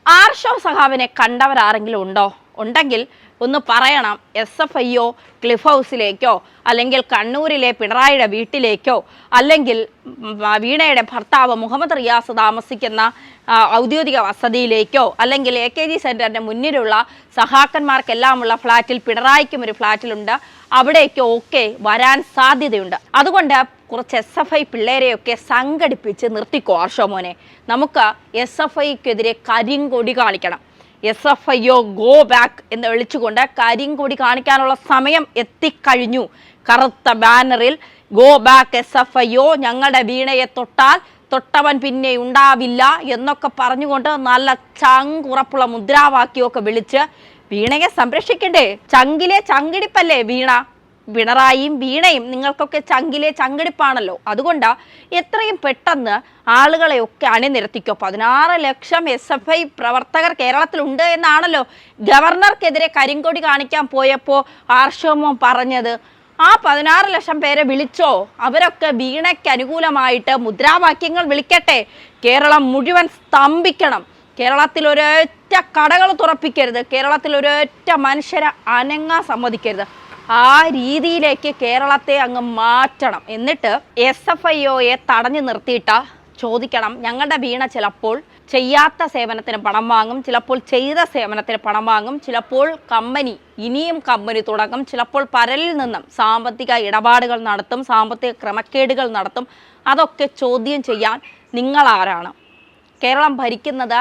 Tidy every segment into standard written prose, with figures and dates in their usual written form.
ആർഷോ സഖാവിനെ കണ്ടവരാരെങ്കിലും ഉണ്ടോ? ഉണ്ടെങ്കിൽ ഒന്ന് പറയണം. SFIO ക്ലിഫ് ഹൗസിലേക്കോ അല്ലെങ്കിൽ കണ്ണൂരിലെ പിണറായിയുടെ വീട്ടിലേക്കോ അല്ലെങ്കിൽ വീണയുടെ ഭർത്താവ് മുഹമ്മദ് റിയാസ് താമസിക്കുന്ന ഔദ്യോഗിക വസതിയിലേക്കോ അല്ലെങ്കിൽ AKG സെന്ററിന്റെ മുന്നിലുള്ള സഹാക്കന്മാർക്കെല്ലാമുള്ള ഫ്ലാറ്റിൽ പിണറായിക്കും ഒരു ഫ്ലാറ്റിലുണ്ട്, അവിടേക്കോ ഒക്കെ വരാൻ സാധ്യതയുണ്ട്. അതുകൊണ്ട് കുറച്ച് SFI പിള്ളേരെയൊക്കെ സംഘടിപ്പിച്ച് നിർത്തിക്കോ ആർഷോ മോനെ. നമുക്ക് SFIക്കെതിരെ കരിങ്കൊടി കാണിക്കണം. SFIO ഗോ ബാക്ക് എന്ന് വിളിച്ചുകൊണ്ട് കരിങ്കൊടി കാണിക്കാനുള്ള സമയം എത്തിക്കഴിഞ്ഞു. കറുത്ത ബാനറിൽ ഗോ ബാക്ക് SFIO, ഞങ്ങളുടെ വീണയെ തൊട്ടവൻ പിന്നെ ഉണ്ടാവില്ല എന്നൊക്കെ പറഞ്ഞുകൊണ്ട് നല്ല ചങ്കുറപ്പുള്ള മുദ്രാവാക്യമൊക്കെ വിളിച്ച് വീണയെ സംരക്ഷിക്കണ്ടേ? ചങ്കിലെ ചങ്കിടിപ്പല്ലേ വീണ? പിണറായിയും വീണയും നിങ്ങൾക്കൊക്കെ ചങ്കിലെ ചങ്കിടിപ്പാണല്ലോ. അതുകൊണ്ട് എത്രയും പെട്ടെന്ന് ആളുകളെയൊക്കെ അണിനിരത്തിക്കോ. 16 ലക്ഷം SFI പ്രവർത്തകർ കേരളത്തിലുണ്ട് എന്നാണല്ലോ ഗവർണർക്കെതിരെ കരിങ്കൊടി കാണിക്കാൻ പോയപ്പോൾ ആർഷോ മോൻ പറഞ്ഞത്. ആ 16 ലക്ഷം പേരെ വിളിച്ചോ? അവരൊക്കെ വീണയ്ക്ക് അനുകൂലമായിട്ട് മുദ്രാവാക്യങ്ങൾ വിളിക്കട്ടെ. കേരളം മുഴുവൻ സ്തംഭിക്കണം. കേരളത്തിൽ ഒരൊറ്റ കടകൾ തുറപ്പിക്കരുത്. കേരളത്തിൽ ഒരൊറ്റ മനുഷ്യരെ അനങ്ങാൻ സമ്മതിക്കരുത്. ആ രീതിയിലേക്ക് കേരളത്തെ അങ്ങ് മാറ്റണം. എന്നിട്ട് SFIOയെ തടഞ്ഞു നിർത്തിയിട്ട് ചോദിക്കണം, ഞങ്ങളുടെ വീണ ചിലപ്പോൾ ചെയ്യാത്ത സേവനത്തിന് പണം വാങ്ങും, ചിലപ്പോൾ ചെയ്ത സേവനത്തിന് പണം വാങ്ങും, ചിലപ്പോൾ ഇനിയും കമ്പനി തുടങ്ങും, ചിലപ്പോൾ പരലിൽ നിന്നും സാമ്പത്തിക ഇടപാടുകൾ നടത്തും, സാമ്പത്തിക ക്രമക്കേടുകൾ നടത്തും. അതൊക്കെ ചോദ്യം ചെയ്യാൻ നിങ്ങളാരാണ്? കേരളം ഭരിക്കുന്നത്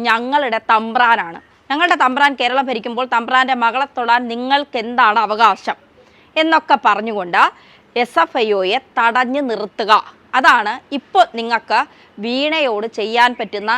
ഞങ്ങളുടെ തമ്പ്രാനാണ്. ഞങ്ങളുടെ തമ്പ്രാൻ കേരളം ഭരിക്കുമ്പോൾ തമ്പ്രാൻ്റെ മകളെ തൊടാൻ നിങ്ങൾക്ക് എന്താണ് അവകാശം എന്നൊക്കെ പറഞ്ഞുകൊണ്ട് SFIOയെ തടഞ്ഞു നിർത്തുക. അതാണ് ഇപ്പോൾ നിങ്ങൾക്ക് വീണയോട് ചെയ്യാൻ പറ്റുന്ന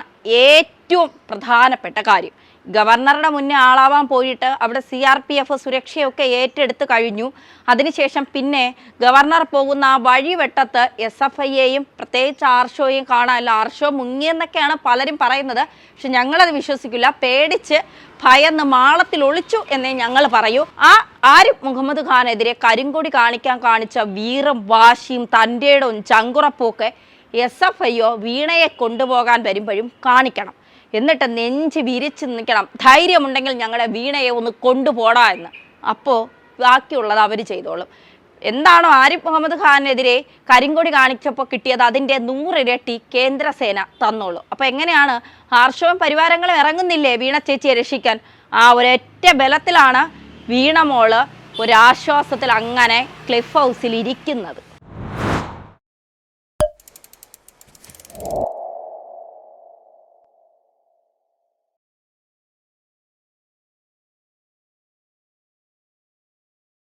ഏറ്റവും പ്രധാനപ്പെട്ട കാര്യം. ഗവർണറുടെ മുന്നേ ആളാവാൻ പോയിട്ട് അവിടെ CRPF സുരക്ഷയൊക്കെ ഏറ്റെടുത്ത് കഴിഞ്ഞു. അതിനുശേഷം പിന്നെ ഗവർണർ പോകുന്ന ആ വഴിവെട്ടത്ത് SFIയെയും പ്രത്യേകിച്ച് ആർഷോയും കാണാനല്ല. ആർഷോ മുങ്ങിയെന്നൊക്കെയാണ് പലരും പറയുന്നത്. പക്ഷെ ഞങ്ങളത് വിശ്വസിക്കില്ല. പേടിച്ച് ഭയന്ന് മാളത്തിൽ ഒളിച്ചു എന്നേ ഞങ്ങൾ പറയൂ. ആരിഫ് മുഹമ്മദ് ഖാനെതിരെ കരിങ്കൊടി കാണിക്കാൻ കാണിച്ച വീറും വാശിയും തൻ്റെടവും ചങ്കുറപ്പുമൊക്കെ SFIO വീണയെ കൊണ്ടുപോകാൻ വരുമ്പോഴും കാണിക്കണം. എന്നിട്ട് നെഞ്ച് വിരിച്ച് നിൽക്കണം. ധൈര്യമുണ്ടെങ്കിൽ ഞങ്ങളുടെ വീണയെ ഒന്ന് കൊണ്ടുപോടാ എന്ന്. അപ്പോൾ ബാക്കിയുള്ളത് അവർ ചെയ്തോളും. എന്താണോ ആരിഫ് മുഹമ്മദ് ഖാനെതിരെ കരിങ്കൊടി കാണിച്ചപ്പോൾ കിട്ടിയത് അതിൻ്റെ 100 ഇരട്ടി കേന്ദ്രസേന തന്നോളൂ. അപ്പോൾ എങ്ങനെയാണ്? ആർഷവും പരിവാരങ്ങളും ഇറങ്ങുന്നില്ലേ വീണ ചേച്ചിയെ രക്ഷിക്കാൻ? ആ ഒരൊറ്റ ബലത്തിലാണ് വീണ മോള് ഒരാശ്വാസത്തിൽ അങ്ങനെ ക്ലിഫ് ഹൗസിൽ ഇരിക്കുന്നത്.